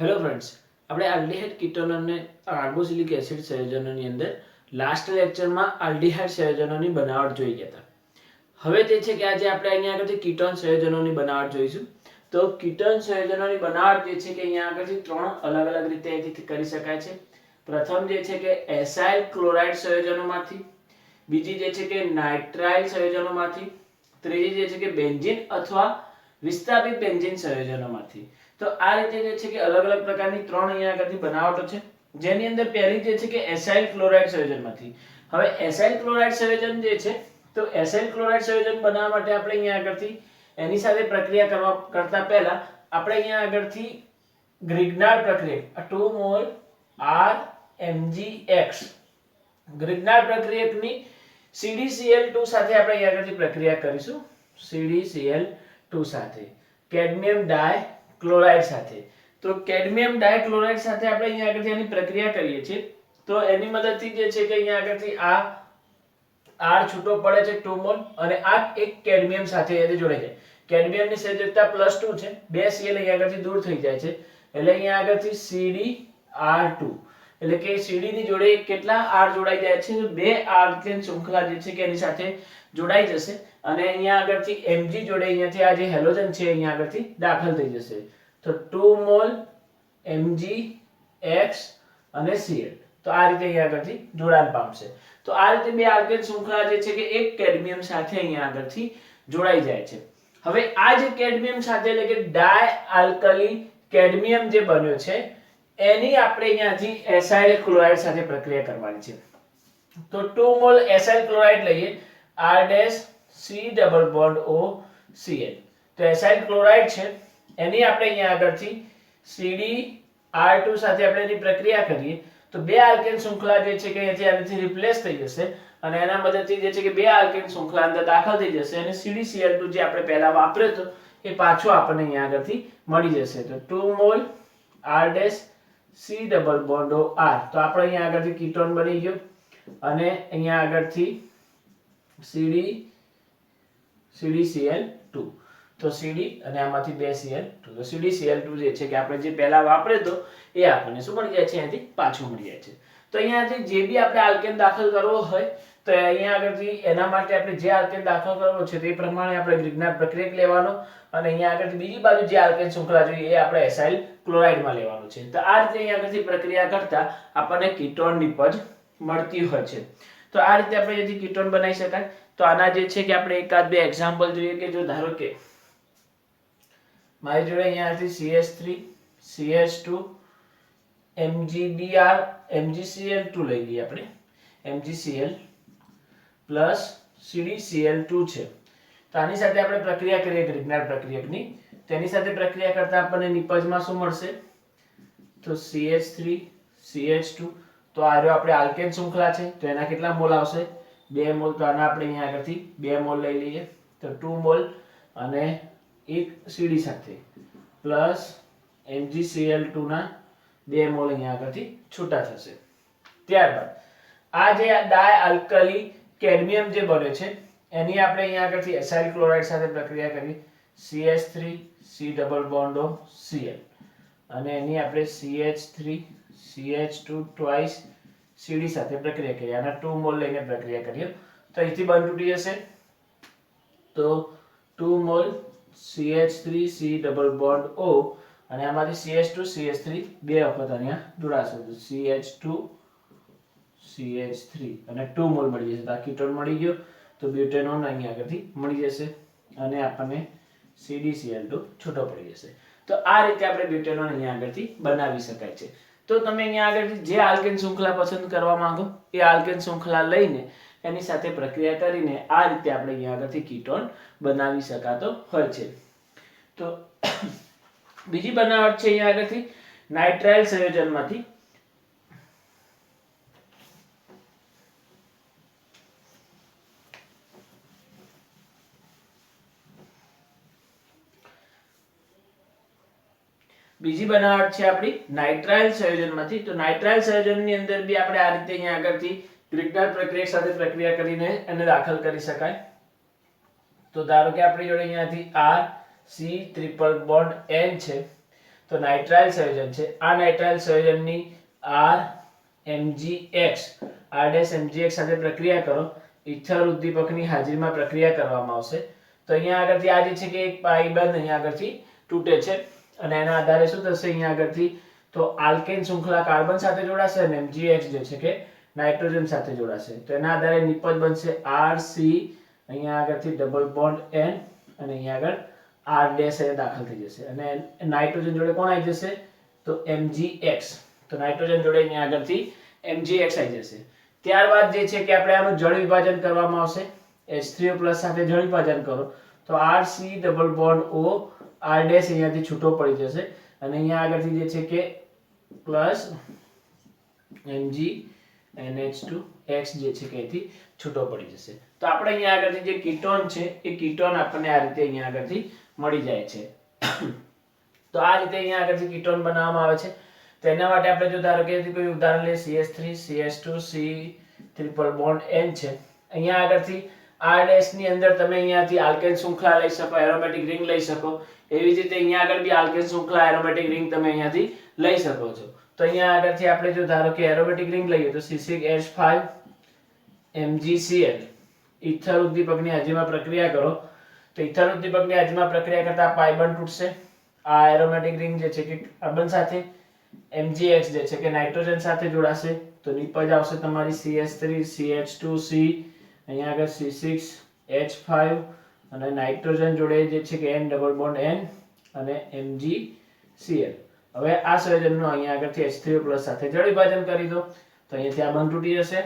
Hello friends, આપણે aldehyde ketone અને carboxylic acid સંયોજનોની અંદર લાસ્ટ લેક્ચરમાં આલ્ડીહાઇડ સંયોજનોની બનાવટ જોઈ ગયા હતા। હવે તે છે કે આજે આપણે અહીંયા આગળથી કીટોન સંયોજનોની બનાવટ જોઈશું। તો કીટોન સંયોજનોની બનાવટ જે છે કે અહીંયા આગળથી ત્રણ અલગ અલગ રીતે અહીંથી કરી શકાય છે। પ્રથમ જે છે કે એસાઇલ ક્લોરાઇડ સંયોજનોમાંથી, બીજી જે છે કે નાઇટ્રાઇલ સંયોજનોમાંથી, ત્રીજી જે છે કે બેન્ઝીન અથવા વિસ્થાપિત બેન્ઝીન સંયોજનોમાંથી। તો આ રીતે જે છે કે અલગ અલગ પ્રકારની ત્રણ અહીંયા આગળથી બનાવટો છે, જેની અંદર પહેલી જે છે કે એસાઇલ ક્લોરાઇડ સંયોજનમાંથી। હવે એસાઇલ ક્લોરાઇડ સંયોજન જે છે, તો એસાઇલ ક્લોરાઇડ સંયોજન બનાવવા માટે આપણે અહીંયા આગળથી એની સાથે પ્રક્રિયા કરતા પહેલા આપણે અહીંયા આગળથી ગ્રિગ્નાર્ડ પ્રક્રિયક 2 મોલ RMgX ગ્રિગ્નાર્ડ પ્રક્રિયકની CdCl2 સાથે આપણે અહીંયા આગળથી પ્રક્રિયા કરીશું। CdCl2 સાથે કેડમિયમ ડાય ક્લોરાઇડ સાથે। તો કેડમિયમ ડાયક્લોરાઇડ સાથે આપણે અહીંયા આગળથી એની પ્રક્રિયા કરીએ છીએ, તો એની મદદથી જે છે કે અહીંયા આગળથી આ R છૂટો પડે છે 2 મોલ અને આ એક કેડમિયમ સાથે એ જોડાઈ જાય। કેડમિયમની સંયોજકતા +2 છે, 2 Cl અહીંયા આગળથી દૂર થઈ જાય છે, એટલે અહીંયા આગળથી CdR2 એટલે કે Cd ની જોડે કેટલા R જોડાઈ જાય છે, તો 2 આલ્કેન શૃંખલા જે છે કે એની સાથે જોડાઈ જશે અને અહીંયા આગળથી Mg જોડે અહીંયાથી આ જે હેલોજન છે અહીંયા આગળથી દાખલ થઈ જશે। તો 2 મોલ Mgx અને Cl, તો આ રીતે અહીંયા આગળથી જોડાણ પામશે। તો આ રીતે બે આલ્કેન શૃંખલા જે છે કે એક કેડમિયમ સાથે અહીંયા આગળથી જોડાઈ જાય છે। હવે આ જે કેડમિયમ સાથે એટલે કે ડાય આલ્કલી કેડમિયમ જે બન્યો છે એની આપણે અહીંયાથી એસાઇલ ક્લોરાઇડ સાથે પ્રક્રિયા કરવાની છે। તો 2 મોલ એસાઇલ ક્લોરાઇડ લઈએ, R C double bond O Cl। તો એસાઇલ ક્લોરાઇડ છે એની આપણે અહીંયા આગળથી CdR2 સાથે આપણે એની પ્રક્રિયા કરીએ તો બે આલ્કેન શૃંખલા જે છે કે અહીંયાથી આનાથી રિપ્લેસ થઈ જશે અને એના મદદથી જે છે કે બે આલ્કેન શૃંખલા અંદર દાખલ થઈ જશે અને CdCl2 જે આપણે પહેલા વાપર્યો હતો એ પાછો આપણને અહીંયા આગળથી મળી જશે। તો 2 mall R C double bond O R, તો આપણે અહીંયા આગળથી કીટોન બની ગયો અને અહીંયા આગળથી CdCl2, તો Cd અને આમાંથી 2 Cl2, તો CdCl2 જે છે કે આપણે જે પહેલા વાપર્યો તો એ આપણને શું મળી જાય છે, અહીંયાથી પાછું મળી જાય છે। તો અહીંયાથી જે બી આપણે આલ્કેન દાખલ કરવો હોય તો અહીંયા આગળથી એના માટે આપણે જે આલ્કેન દાખલ કરવો છે તે પ્રમાણે આપણે ગ્રિગ્નાર્ડ પ્રક્રિયક લેવાનો અને અહીંયા આગળથી બીજી બાજુ જે આલ્કેન શૃંખલા જોઈએ એ આપણે એસાઇલ ક્લોરાઇડમાં લેવાનું છે। તો આ રીતે અહીંયા આગળથી પ્રક્રિયા કરતા આપણને કીટોન નિપજ મળતી હોય છે। તો આ રીતે આપણે અહીંયાથી કીટોન બનાવી શકાય। તો આના જે છે કે આપણે એકાદ બે એક્ઝામ્પલ જોઈએ કે જો ધારો કે મારી જોડે અહીંયાથી CH3 CH2 MgBr MgCl2 લઈ લઈએ આપણે, MgCl પ્લસ CdCl2 છે। તો આની સાથે આપણે પ્રક્રિયા કરીએ ગ્રિગ્નાર્ડ પ્રક્રિયકની, તેની સાથે પ્રક્રિયા કરતા આપણને નિપજમાં શું મળશે, તો CH3 CH2, તો આ રહ્યો આપણે આલ્કેન શૃંખલા છે તો એના કેટલા મોલ આવશે, 2 મોલ। તો આના આપણે અહીંયા આગળથી 2 મોલ લઈ લઈએ, તો 2 મોલ અને એક Cd સાથે પ્લસ MgCl2 ના 2 મોલ અહીંયા આગળથી છૂટા થશે। ત્યારબાદ આ જે ડાય આલ્કલી કેડમિયમ જે બને છે એની આપણે અહીંયા આગળથી એસાઇલ ક્લોરાઇડ સાથે પ્રક્રિયા કરી, CH3 C double bond O Cl અને એની આપણે CH3 CH2 ટ્વાઇસ Cd સાથે પ્રક્રિયા કરી, આના 2 મોલ લઈને પ્રક્રિયા કરીએ તો અહીંથી બંધ તૂટી જશે। તો 2 mall CH3 C double bond O અને આમાંથી CH2 CH3 બે વખત અહીંયા જોડાશે, તો CH2 CH3 અને 2 મોલ મળી જશે। તો આ કીટોન મળી ગયો, તો બ્યુટેનોન અહીંયા આગળથી મળી જશે અને આપણને CdCl2 છૂટો પડી જશે। તો આ રીતે આપણે બ્યુટેનોન અહીંયા આગળથી બનાવી શકાય છે। તો તમે અહીંયા આગળથી જે આલ્કેન શૃંખલા પસંદ કરવા માંગો એ આલ્કેન શૃંખલા લઈને એની સાથે પ્રક્રિયા કરીને આ રીતે આપણે અહીંયા આગળથી કીટોન બનાવી શકાતો હોય છે। તો બીજી બનાવટ છે અહીંયા આગળથી નાઇટ્રાઇલ સંયોજનમાંથી। બીજી બનાવટ છે આપણી નાઇટ્રાઇલ સંયોજનમાંથી। તો નાઇટ્રાઇલ સંયોજનની અંદર બી આપણે આ રીતે અહીંયા આગળથી ગ્રિગ્નાર્ડ પ્રક્રિયક સાથે પ્રક્રિયા કરીને એને દાખલ કરી શકાય। તો ધારો કે આપણી જોડે અહીંયાથી R C triple bond N છે તો નાઇટ્રાઇલ સંયોજન છે, આ નાઇટ્રાઇલ સંયોજનની R MgX R'-MgX સાથે પ્રક્રિયા કરો, ઇથર ઉદ્દીપકની હાજરીમાં પ્રક્રિયા કરવામાં આવશે. તો અહીંયા આગળથી આ જે છે કે એક પાઈ બંધ અહીંયા આગળથી તૂટે છે અને એના આધારે શું થશે અહીંયા આગળથી તો આલ્કેન શૃંખલા કાર્બન સાથે જોડાશે અને MgX જે છે કે નાઇટ્રોજન સાથે જોડાશે. તો એના આધારે નિપજ બનશે RC, અહીંયા આગળથી ડબલ બોન્ડ N અને અહીંયા આગળ R' એ દાખલ થઈ જશે અને નાઇટ્રોજન જોડે કોણ આવી જશે તો MgX. તો નાઇટ્રોજન જોડે અહીંયા આગળથી MgX આવી જશે. ત્યારબાદ જે છે કે આપણે આનું જળ વિભાજન કરવામાં આવશે. H3O+ સાથે જળ વિભાજન કરો તો RC double bond O R' અહીંયાથી છૂટો પડી જશે અને અહીંયા આગળથી જે છે કે પ્લસ MgNH2X જે છે કે અહીંથી છૂટો પડી જશે. તો આપણે અહીંયા આગળથી જે કીટોન છે એ કીટોન આપણને આ રીતે અહીંયા આગળથી મળી જાય છે. તો આ રીતે અહીંયા આગળથી કીટોન બનાવવામાં આવે છે. તો એના માટે આપણે જો ધારો કે કોઈ ઉદાહરણ લઈએ CH3 CH2 C triple bond N છે. અહીંયા આગળથી R' ની અંદર તમે અહીંયાથી આલ્કેન શૃંખલા લઈ શકો, એરોમેટિક રિંગ લઈ શકો. એવી જ રીતે અહીંયા આગળ બી આલ્કેન શૃંખલા એરોમેટિક રિંગ તમે અહીંયાથી લઈ શકો છો. તો અહીંયા આગળથી આપણે જો ધારો કે એરોમેટિક રિંગ લઈએ તો C6H5 MgCl ઇથર ઉદ્દીપકની હાજરીમાં પ્રક્રિયા કરો તો ઇથર ઉદ્દીપકની હાજરીમાં પ્રક્રિયા કરતા પાઈ બંધ તૂટશે. આ એરોમેટિક રિંગ જે છે કે કાર્બન સાથે, MgX જે છે કે નાઇટ્રોજન સાથે જોડાશે તો નિપજ આવશે તમારી CH3 CH2C, અહીંયા આગળ C6H5 અને નાઇટ્રોજન જોડે જે છે કે N ડબલ બોન્ડ N અને MgCl. હવે આ સંયોજનનો અહીંયા આગળથી H3O+ સાથે જળ વિભાજન કરી દો તો અહીંયાથી આ બંધ તૂટી જશે.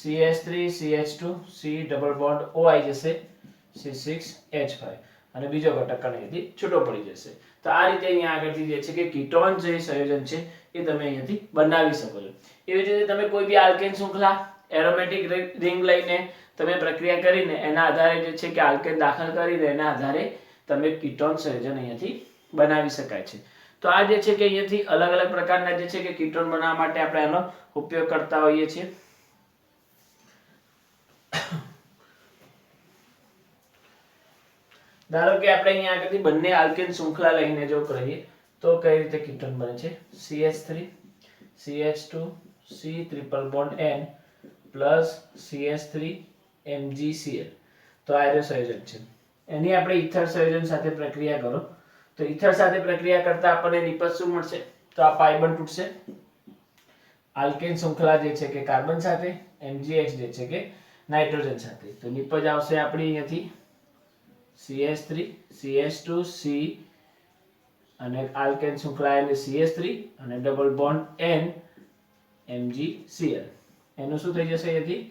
CH3 CH2 C double bond O આવી જશે C6H5 અને બીજો ઘટક અહીંયાથી છૂટો પડી જશે. તો આ રીતે અહીંયા આગળથી જે છે કે કીટોન જે સંયોજન છે એ તમે અહીંયાથી બનાવી શકો છો. એવી રીતે તમે કોઈ બી આલ્કેન શૃંખલા એરોમેટિક રિંગ લઈને તમે પ્રક્રિયા કરીને એના આધારે જે છે કે આલ્કેન દાખલ કરીને એના આધારે તમે કીટોન સંયોજન અહીંયાથી બનાવી શકાય છે. તો આ જે છે કે અહીંયાથી અલગ અલગ પ્રકારના જે છે કે કીટોન બનાવવા માટે આપણે આનો ઉપયોગ કરતા હોઈએ છીએ. ધારો કે આપણે અહીંયા આગળથી બંને આલ્કેન શૃંખલા લઈને જો કરીએ તો કઈ રીતે કીટોન બને છે. CH3 CH2 C triple bond N plus CH3 MgCl. તો આ જે સંયોજન છે એની આપણે ઇથર સંયોજન સાથે પ્રક્રિયા કરો તો ઇથર સાથે પ્રક્રિયા કરતા આપણને નિપજ શું મળશે તો આ પાઈ બંધ તૂટશે. આલ્કેન શૃંખલા જે છે કે કાર્બન સાથે, MgX જે છે કે નાઇટ્રોજન સાથે. તો નિપજ આવશે આપણી અહીંયાથી CH3 CH2 C અને આલ્કેન શૃંખલા એટલે CH3 અને ડબલ બોન્ડ N MgCl. એનું શું થઈ જશે અહીંયાથી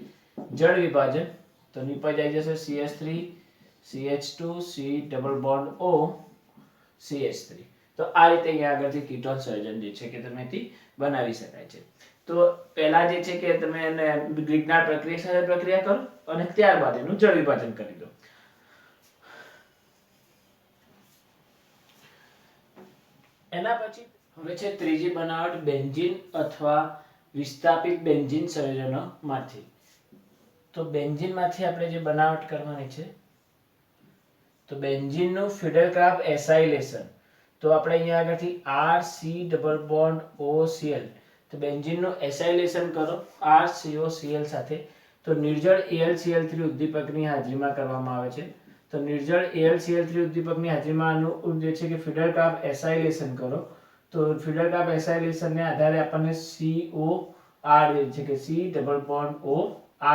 જળ વિભાજન તો નિપજ આવી જશે CH3 CH2 C double bond O CH3. તો આ રીતે અહીંયા આગળથી કીટોન સંયોજન જે છે કે તમે બનાવી શકાય છે. તો પહેલા જે છે કે તમે એને ગ્રિગ્નાર્ડ પ્રક્રિયા સાથે પ્રક્રિયા કરો અને ત્યારબાદ એનું જળ વિભાજન કરી દો. એના પછી હવે છે ત્રીજી બનાવટ બેન્ઝીન અથવા વિસ્થાપિત બેન્ઝીન સંયોજનોમાંથી. તો બેન્ઝીનમાંથી આપણે જે બનાવટ કરવાની છે તો બેન્ઝીનનું ફિડલક્રાફ્ટ એસાઇલેશન. તો આપણે અહીંયા આગળથી RC ડબલ બોન્ડ OCl. તો બેન્ઝીનનું એસાઇલેશન કરો RCOCl સાથે તો નિર્જળ AlCl3 ઉદ્દીપકની હાજરીમાં કરવામાં આવે છે. તો નિર્જળ AlCl3 ઉદ્દીપકની હાજરીમાં આનું જે છે કે ફિડલક્રાફ્ટ એસાઇલેશન કરો તો ફિડલક્રાફ્ટ એસાઇલેશનને આધારે આપણને COR જે છે કે C double bond O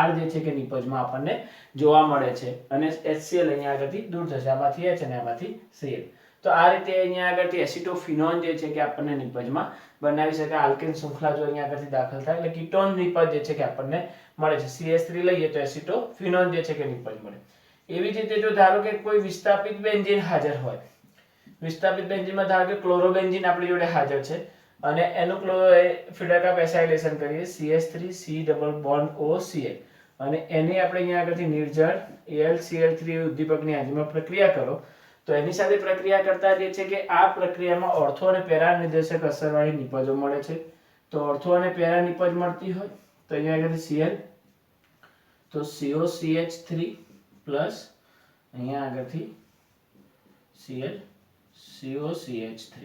R જે છે કે નિપજમાં આપણને જોવા મળે છે અને HCl અહીંયા આગળથી દૂર થશે, આમાંથી H અને આમાંથી Cl. તો આ રીતે અહીંયા આગળથી એસિટોફિનોન જે છે કે આપણને નિપજમાં બનાવી શકાય. આલ્કેન શૃંખલા જો અહીંયા આગળથી દાખલ થાય એટલે કીટોન નિપજ જે છે કે આપણને મળે છે. CH3 લઈએ તો એસિટોફિનોન જે છે કે નિપજ મળે. એવી જ રીતે જો ધારો કે કોઈ વિસ્થાપિત બેન્ઝીન હાજર હોય, વિસ્થાપિત બેન્ઝીનમાં ધારો કે ક્લોરોબેન્ઝીન આપણી જોડે હાજર છે અને એનું ફિડલક્રાફ્ટ એસાઇલેશન કરીએ CH3 C double bond OCl અને એની આપણે અહીંયા આગળથી નિર્જળ AlCl3 ઉદ્દીપકની હાજરીમાં પ્રક્રિયા કરો તો એની સાથે પ્રક્રિયા કરતા જે છે કે આ પ્રક્રિયામાં ઓર્થો અને પેરા નિર્દેશક અસરવાળી નિપજો મળે છે. તો ઓર્થો અને પેરા નિપજ મળતી હોય તો અહીંયા આગળથી Cl તો COCH3 પ્લસ અહીંયા આગળથી Cl COCH3.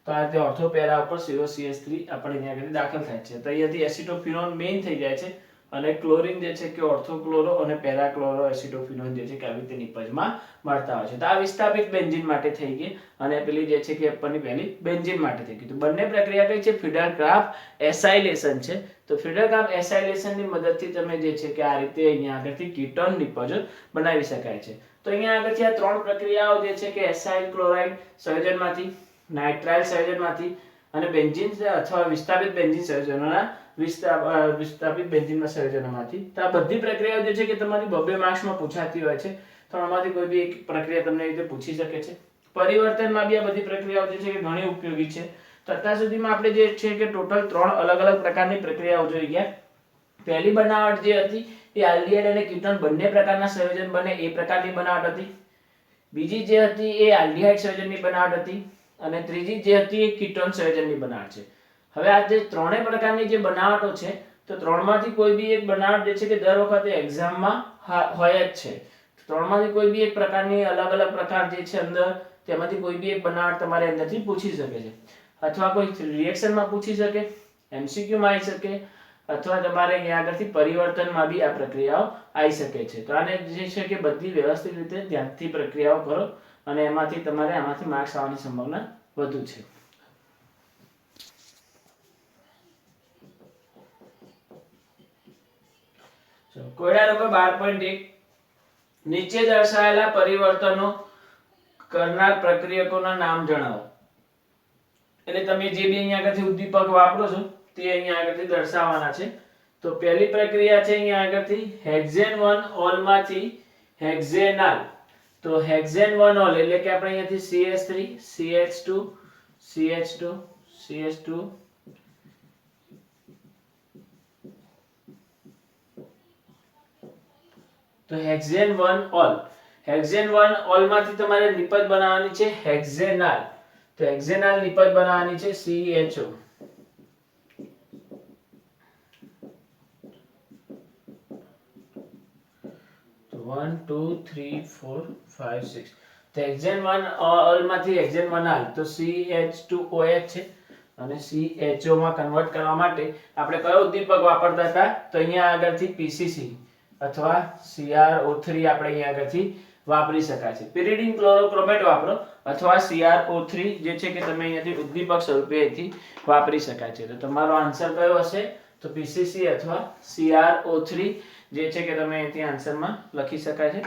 તો આ રીતે ઓર્થો પેરા ઉપર COCH3 આપણે અહીંયા આગળ દાખલ થાય છે. તો અહીંયાથી એસિટોફિનોન મેઇન થઈ જાય છે અને ક્લોરીન જે છે કે ઓર્થોક્લોરો અને પેરાક્લોરો એસિટોફિનોન જે છે કે આવી રીતે નિપજમાં મળતા હોય છે. તો આ વિસ્થાપિત બેન્ઝીન માટે થઈ ગઈ અને પેલી જે છે કે ઉપરની પહેલી બેન્ઝીન માટે થઈ ગઈ. તો બંને પ્રક્રિયા કઈ છે? ફિડરક્રાફ્ટ એસાઇલેશન છે. તો ફિડરક્રાફ્ટ એસાઇલેશન ની મદદથી તમે જે છે કે આ રીતે અહીંયા આગળથી કીટોન નિપજો બનાવી શકાય છે. તો અહીંયા આગળથી આ ત્રણ પ્રક્રિયાઓ જે છે કે એસાઇલ ક્લોરાઇડ સંયોજનમાંથી, નાઇટ્રાઇલ સંયોજનમાંથી અને બેન્ઝીન અથવા વિસ્થાપિત બેન્ઝીન સંયોજનોના વિસ્થાપિત બેન્ઝીનના સંયોજનોમાંથી. તો આ બધી પ્રક્રિયાઓ જે છે કે તમારી 2 માર્ક્સમાં પૂછાતી હોય છે. તો આમાંથી કોઈ બી એક પ્રક્રિયા તમને રીતે પૂછી શકે છે. પરિવર્તનમાં બી આ બધી પ્રક્રિયાઓ જે છે કે ઘણી ઉપયોગી છે. તો અત્યાર સુધીમાં આપણે જે છે કે ટોટલ 3 અલગ અલગ પ્રકારની પ્રક્રિયાઓ જોઈ ગયા. પહેલી બનાવટ જે હતી એ આલ્ડીહાઇડ અને કીટોન બંને પ્રકારના સંયોજન બને એ પ્રકારની બનાવટ હતી. બીજી જે હતી એ આલ્ડીહાઇડ સંયોજનની બનાવટ હતી અને ત્રીજી જે હતી એ કીટોન સંયોજનની બનાવટ છે. હવે આ જે ત્રણેય પ્રકારની જે બનાવટો છે તો ત્રણમાંથી કોઈ બી એક બનાવટ જે છે કે દર વખતે એક્ઝામમાં હોય જ છે. ત્રણમાંથી કોઈ બી એક પ્રકારની અલગ અલગ પ્રકાર જે છે અંદર તેમાંથી કોઈ બી એક બનાવટ તમારે અંદરથી પૂછી શકે છે, અથવા કોઈ રિએક્શનમાં પૂછી શકે, MCQ માં આવી શકે, અથવા તમારે અહીંયા આગળથી પરિવર્તનમાં બી આ પ્રક્રિયાઓ આવી શકે છે. તો આને જે છે કે બધી વ્યવસ્થિત રીતે ધ્યાનથી પ્રક્રિયાઓ કરો અને એમાંથી તમારે આમાંથી માર્ક્સ આવવાની સંભાવના વધુ છે. કોયડા નંબર 12.1 નીચે દર્શાવેલા પરિવર્તનો કરનાર પ્રક્રિયકોના નામ જણાવો. એટલે તમે જે બી અહીંયા આગળથી ઉદ્દીપક વાપરો છો તે અહીંયા આગળથી દર્શાવવાના છે. તો પહેલી પ્રક્રિયા છે અહીંયા આગળથી હેક્ઝેન 1 ઓલ માંથી હેક્ઝેનાલ. તો હેક્ઝેન 1 ઓલ એટલે કે આપણે અહીંયાથી CH3 CH2 CH2 તો હેક્ઝેન 1 ઓલ, હેક્ઝેન 1 ઓલ માંથી તમારે નિપજ બનાવવાની છે હેક્ઝેનાલ. તો હેક્ઝેનાલ નિપજ બનાવવાની છે CHO. તો 1 2 3 4 5 6 તો હેક્ઝેન 1 ઓલ માંથી હેક્ઝેન 1 આલ તો CH2OH છે અને CHO માં કન્વર્ટ કરવા માટે આપણે કયો ઉદ્દીપક વાપરતા હતા? તો અહીંયા આગળથી PCC અથવા CrO3 આપણે અહીંયા આગળથી વાપરી શકાય છે. pyridine ક્લોરોક્રોમેટ વાપરો અથવા CrO3 જે છે કે તમે અહીંયાથી ઉદ્દીપક સ્વરૂપે અહીંથી વાપરી શકાય છે. તો તમારો આન્સર કયો હશે? તો PCC અથવા CrO3 જે છે કે તમે અહીંથી આન્સરમાં લખી શકાય છે.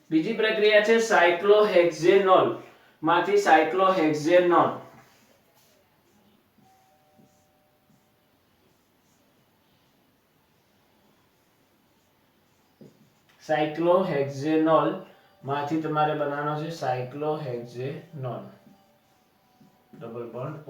બીજી પ્રક્રિયા છે સાયક્લોહેક્ઝેનોલ માંથી સાયક્લોહેક્ઝેનોન. સાયક્લોહેક્ઝેનોલ માંથી તમારે બનાવવાનો છે સાયક્લોહેક્ઝેનોન ડબલ બોન્ડ O.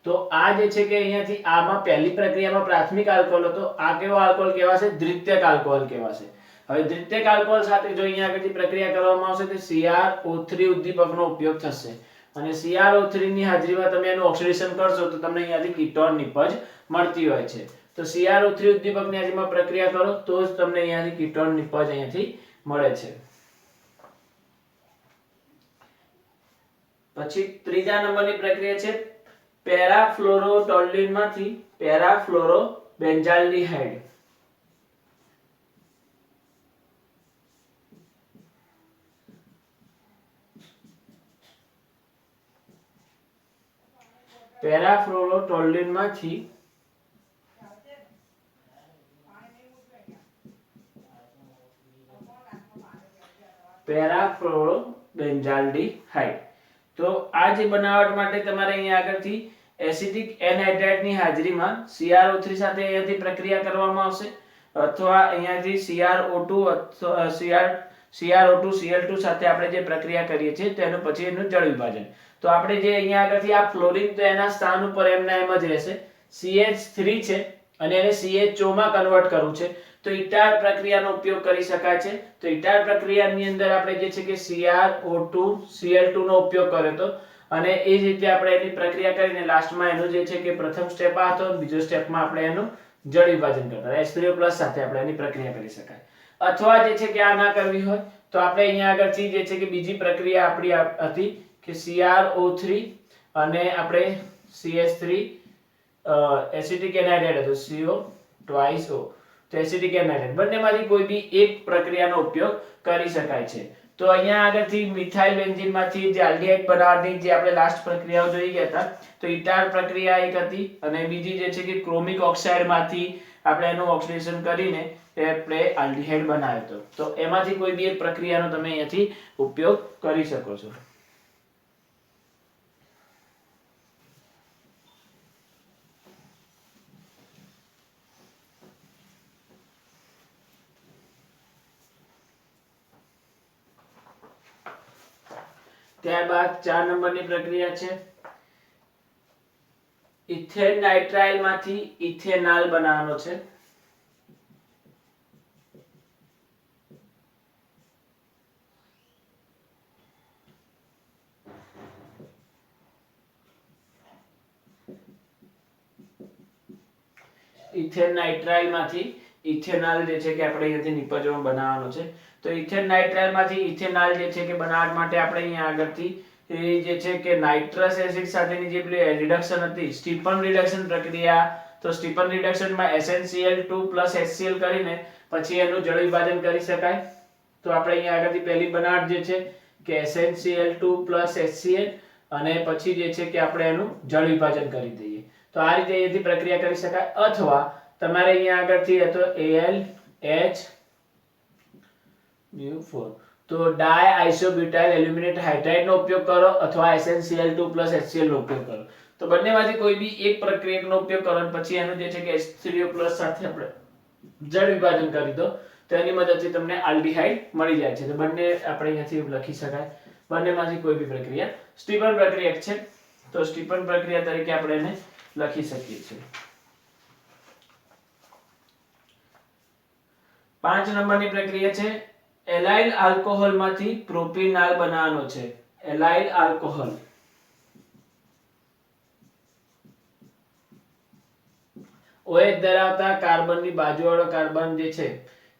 તો આ જે છે કે અહીંયાથી આમાં પહેલી પ્રક્રિયામાં પ્રાથમિક આલ્કોહોલ હતો. આ કેવો આલ્કોહોલ કહેવાશે? દ્વિતીયક આલ્કોહોલ કહેવાશે. હવે દ્વિતીયક આલ્કોહોલ સાથે જો અહીંયા આગળથી પ્રક્રિયા કરવામાં આવશે તો CrO3 ઉદ્દીપકનો ઉપયોગ થશે અને CrO3 ની હાજરીમાં તમે એનું ઓક્સિડેશન કરશો તો તમને અહીંયાથી કીટોન નિપજ મળતી હોય છે. તો CrO3 ઉદ્દીપકની હાજરીમાં પ્રક્રિયા કરો તો જ તમને અહીંયાથી કીટોન નિપજ અહીંયાથી મળે છે. પછી ત્રીજા નંબરની પ્રક્રિયા છે પેરાફ્લોરોટોલ્યુન માંથી પેરાફ્લોરોબેન્ઝાલ્ડિહાઇડ. પેરાફ્લોરોટોલ્યુન માંથી પેરાફ્લોરોબેન્ઝાલ્ડિહાઇડ. તો આ જે બનાવટ માટે તમારે અહીંયા આગળથી એસિટિક એનહાઇડ્રાઇડ ની હાજરીમાં CrO3 સાથે અહીંયાથી પ્રક્રિયા કરવામાં આવશે અથવા અહીંયાથી CrO2 Cl2 સાથે આપણે જે પ્રક્રિયા કરીએ છીએ તેનું પછી એનું જળ વિભાજન. તો આપણે જે અહીંયા આગળથી આ ફ્લોરિન તો એના સ્થાન ઉપર એમના એમ જ રહેશે. CH3 છે અને એને CHO માં કન્વર્ટ કરવું છે તો ઇટાર પ્રક્રિયાનો ઉપયોગ કરી શકાય છે. તો ઇટાર પ્રક્રિયાની અંદર આપણે જે છે કે CrO2 Cl2 નો ઉપયોગ કર્યો હતો અને એ જ રીતે આપણે એની પ્રક્રિયા કરીને લાસ્ટમાં એનું જે છે કે પ્રથમ સ્ટેપ આ હતો, બીજો સ્ટેપમાં આપણે એનું જળ વિભાજન કરતા H3O+ સાથે આપણે એની પ્રક્રિયા કરી શકાય. અથવા જે છે કે આ ના કરવી હોય તો આપણે અહીંયા આગળથી જે છે કે બીજી પ્રક્રિયા આપણી હતી કે CrO3 અને આપણે CH3 એસિટિક એનાઇડ્રાઇડ હતો CO twice O તો એસિટિક એનાઇડ્રાઇડ બંનેમાંથી કોઈ બી એક પ્રક્રિયાનો ઉપયોગ કરી શકાય છે તો અહીંયા આગળથી મિથાઇલ બેન્ઝીનમાંથી જે આલ્ડીહાઇડ બનાવવાની જે આપણે લાસ્ટ પ્રક્રિયાઓ જોઈ ગયા હતા તો ઇટાર પ્રક્રિયા એક હતી અને બીજી જે છે કે ક્રોમિક ઓક્સાઇડમાંથી આપણે એનું ઓક્સિડેશન કરીને આપણે આલ્ડીહાઇડ બનાવ્યો હતો તો એમાંથી કોઈ બી એક પ્રક્રિયાનો તમે અહીંયાથી ઉપયોગ કરી શકો છો ત્યારબાદ 4 નંબરની પ્રક્રિયા છે ઇથેન નાઇટ્રાઇલ માંથી ઇથેનાલ બનાવવાનો છે ઇથેન નાઇટ્રાઇલ માંથી ઇથેનાલ જે છે કે આપણે અહીંયાથી નિપજમાં બનાવવાનો છે તો ઇથેન નાઇટ્રાઇલ માંથી ઇથેનાલ જે છે કે બનાવવા માટે આપણે અહીંયા આગળથી એ જે છે કે નાઇટ્રસ એસિડ સાથેની જે પેલી રિડક્શન હતી સ્ટીફન રિડક્શન પ્રક્રિયા તો સ્ટીફન રિડક્શનમાં SnCl2 HCl કરીને પછી એનું જળ વિભાજન કરી શકાય તો આપણે અહીંયા આગળથી પહેલી બનાવટ જે છે કે SnCl2 HCl અને પછી જે છે કે આપણે એનું જળ વિભાજન કરી દઈએ તો આ રીતે અહીંથી પ્રક્રિયા કરી શકાય અથવા તમારે અહીંયા આગળથી હતો AlH4 તો ડાય આઇસોબ્યુટાઇલ એલ્યુમિનેટ હાઇડ્રાઇડ નો ઉપયોગ કરો અથવા SnCl2 HCl નો ઉપયોગ કરો તો બંનેમાંથી કોઈ બી એક પ્રક્રિયાનો ઉપયોગ કરો અને પછી એનું જે છે કે H3O+ સાથે આપણે જળ વિભાજન કરી દો તો એની મદદથી તમને આલ્ડીહાઇડ મળી જાય છે તો બંને આપણે અહીંયાથી લખી શકાય બંનેમાંથી કોઈ બી પ્રક્રિયા સ્ટીફન પ્રક્રિયા છે તો સ્ટીફન પ્રક્રિયા તરીકે આપણે એને લખી શકીએ છીએ 5 નંબરની પ્રક્રિયા છે એલાઇલ આલ્કોહોલમાંથી પ્રોપિનાલ બનાવવાનો છે એલાઇલ આલ્કોહોલ OH ધરાવતા કાર્બનની બાજુવાળો કાર્બન જે છે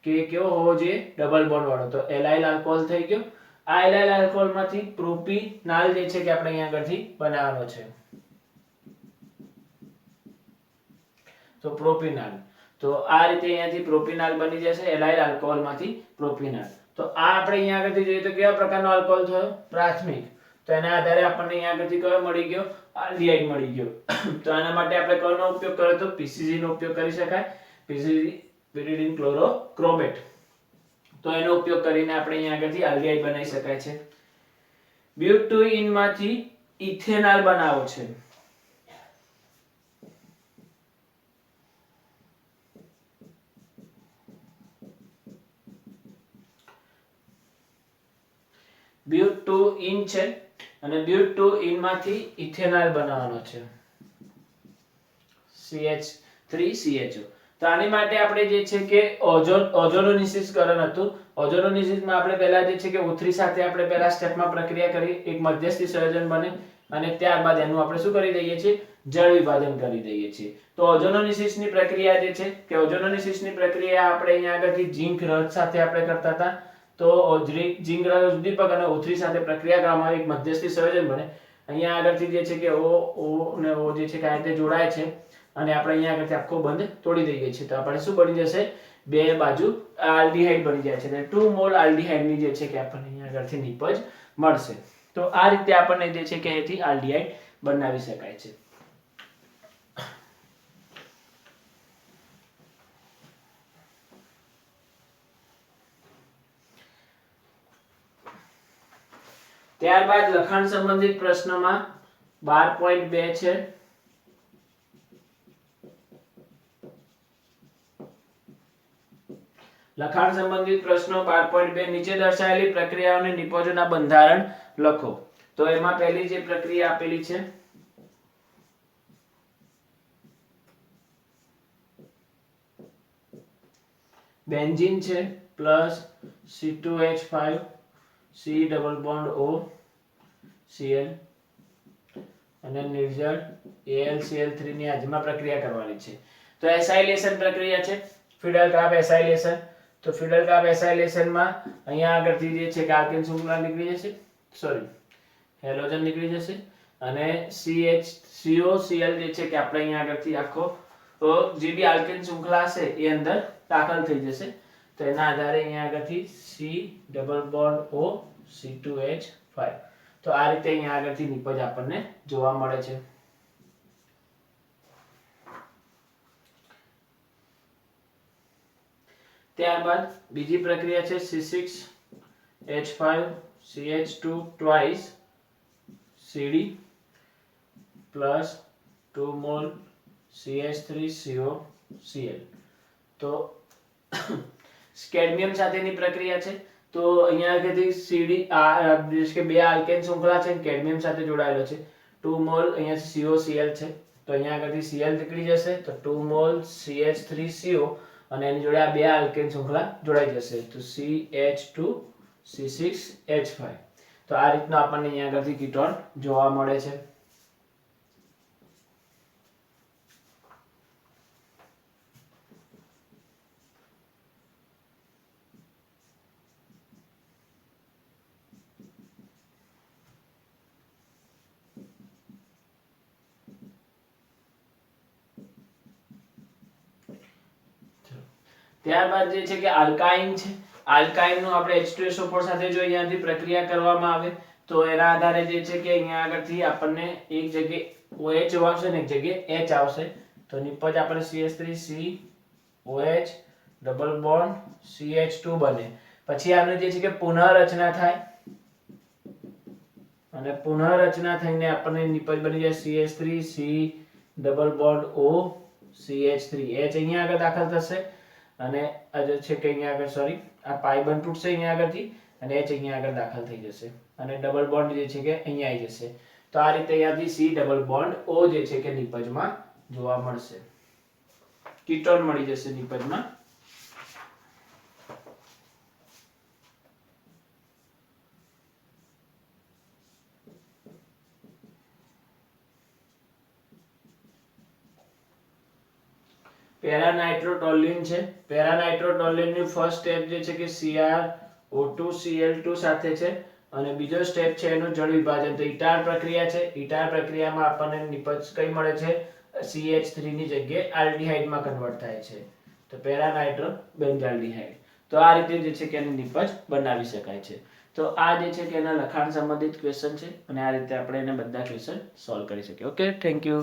કે કેવો હોવો જોઈએ ડબલ બોન્ડ વાળો તો એલાઇલ આલ્કોહોલ થઈ ગયો આ એલાઇલ આલ્કોહોલમાંથી પ્રોપિનાલ જે છે કે આપણે અહીંયા આગળથી બનાવવાનો છે તો પ્રોપિનાલ તો આ રીતે અહીંયાથી પ્રોપિનાલ બની જશે એલાઇલ આલ્કોહોલમાંથી પ્રોપિનાલ તો આ આપણે અહીંયા આગળથી જોઈએ તો કેવા પ્રકારનો આલ્કોહોલ થયો પ્રાથમિક તો એના આધારે આપણને અહીંયા આગળથી કયો મળી ગયો આલ્ડીહાઇડ મળી ગયો તો આના માટે આપણે કયોનો ઉપયોગ કર્યો તો PCG નો ઉપયોગ કરી શકાય PCG pyridine chlorochromate તો એનો ઉપયોગ કરીને આપણે અહીંયા આગળથી આલ્ડીહાઇડ બનાવી શકાય છે બ્યુટુઇન માંથી ઇથેનાલ બનાવો છે બ્યુટુઇન છે અને બ્યુટુઇન માંથી ઇથેનાલ બનાવવાનો છે CH3CHO તો આની માટે આપણે જે છે કે ઓઝોનોલિસિસકરણ હતું ઓઝોનોલિસિસમાં આપણે પહેલા જે છે કે O3 સાથે આપણે પહેલા સ્ટેપમાં પ્રક્રિયા કરી એક મધ્યસ્થી સંયોજન બને અને ત્યારબાદ એનું આપણે શું કરી દઈએ છીએ જળ વિભાજન કરી દઈએ છીએ તો ઓઝોનોલિસિસની પ્રક્રિયા જે છે કે ઓઝોનોલિસિસની પ્રક્રિયા આપણે અહીંયા આગળથી ઝિંક રસ સાથે આપણે કરતા હતા તો ઝિંક રસ ઉદ્દીપક અને O3 સાથે પ્રક્રિયા કરવામાં એક મધ્યસ્થી સંયોજન બને અહીંયા આગળથી જે છે કે O અને O જે છે કે આ રીતે જોડાય છે અને આપણે અહીંયા આગળથી આખો બંધ તોડી દઈએ છીએ તો આપણે શું બની જશે બે બાજુ આલ્ડીહાઇડ બની જાય છે અને 2 મોલ આલ્ડીહાઇડની જે છે કે આપણને અહીંયા આગળથી નિપજ મળશે તો આ રીતે આપણને જે છે કે અહીંથી આલ્ડીહાઇડ બનાવી શકાય છે ત્યારબાદ લખાણ સંબંધિત પ્રશ્નમાં 12.2 છે લખાણ સંબંધિત પ્રશ્નો 12.2 નીચે દર્શાવેલી પ્રક્રિયાઓને નિપજોના બંધારણ લખો તો એમાં પહેલી જે પ્રક્રિયા આપેલી છે બેન્ઝીન છે plus C2H5 C double bond O Cl અને નિર્જળ AlCl3 ની આજમાં પ્રક્રિયા કરવાની છે તો એસાઇલેશન પ્રક્રિયા છે ફિડલ ક્રાફ્ટ એસાઇલેશન તો ફિડલ કાપ એસાઇલેશનમાં અહીંયા આગળથી જે છે કે આલ્કેન શૃંખલા નીકળી જશે, સોરી હેલોજન નીકળી જશે અને CHCOCl જે છે કે આપણે અહીંયા આગળથી આખો જે બી આલ્કેન શૃંખલા હશે એ અંદર દાખલ થઈ જશે. તો એના આધારે અહીંયા આગળથી C double bond O C2H5. તો આ રીતે અહીંયા આગળથી નિપજ આપણને જોવા મળે છે. ત્યારબાદ બીજી પ્રક્રિયા છે C6H5CH2 twice CD plus 2 mol CH3COCl. તો કેડમિયમ સાથેની પ્રક્રિયા છે. તો અહીંયા આગળથી CD કે બે આલ્કેન શૃંખલા છે કેડમિયમ સાથે જોડાયેલો છે. 2 મોલ અહીંયા COCl છે તો અહીંયા આગળથી Cl નીકળી જશે તો 2 મોલ CH3CO અને એની જોડે આ બે આલ્કેન શૃંખલા જોડાઈ જશે તો CH2C6H5. તો આ રીતનો આપણને અહીંયા આગળથી કીટોન જોવા મળે છે. ત્યારબાદ જે છે કે આલ્કાઇન છે. આલ્કાઇન નું આપણે H2SO4 સાથે જો અહીંયાથી પ્રક્રિયા કરવામાં આવે તો એના આધારે જે છે કે અહીંયા આગળથી આપણને એક જગ્યાએ OH આવશે ને એક જગ્યાએ H આવશે. તો નિપજ આપણે CH3COH ડબલ બોન્ડ CH2 બને. પછી આનું જે છે કે પુનઃરચના થાય અને પુનઃરચના થઈને આપણને નિપજ બની જાય CH3C double bond O CH3. H અહીંયા આગળ દાખલ થશે અને આ જે છે કે અહીંયા આગળ સોરી આ પાઈ બંધ તૂટશે અહીંયા આગળથી અને H અહીંયા આગળ દાખલ થઈ જશે અને ડબલ બોન્ડ જે છે કે અહીંયા આવી જશે. તો આ રીતે અહીંયાથી C ડબલ બોન્ડ O જે છે કે નિપજમાં જોવા મળશે. કીટોન મળી જશે નિપજમાં. પેરાનાઇટ્રોટોલ્યુઇન છે. પેરાનાઇટ્રોટોલ્યુઇન ની ફર્સ્ટ સ્ટેપ જે છે કે CrO2Cl2 સાથે છે અને બીજો સ્ટેપ છે એનું જળ વિભાજન. તો ઇટાર પ્રક્રિયા છે. ઇટાર પ્રક્રિયામાં આપણને નિપજ કઈ મળે છે CH3 ની જગ્યાએ આલ્ડીહાઇડ માં કન્વર્ટ થાય છે તો પેરાનાઇટ્રો બેન્ઝાલ્ડીહાઇડ. તો આ રીતે જે છે કે એની નિપજ બનાવી શકાય છે. તો આ જે છે કે એના લખાણ સંબંધિત ક્વેશ્ચન છે અને આ રીતે આપણે એને બધા ક્વેશ્ચન સોલ્વ કરી શકીએ. Okay, thank you.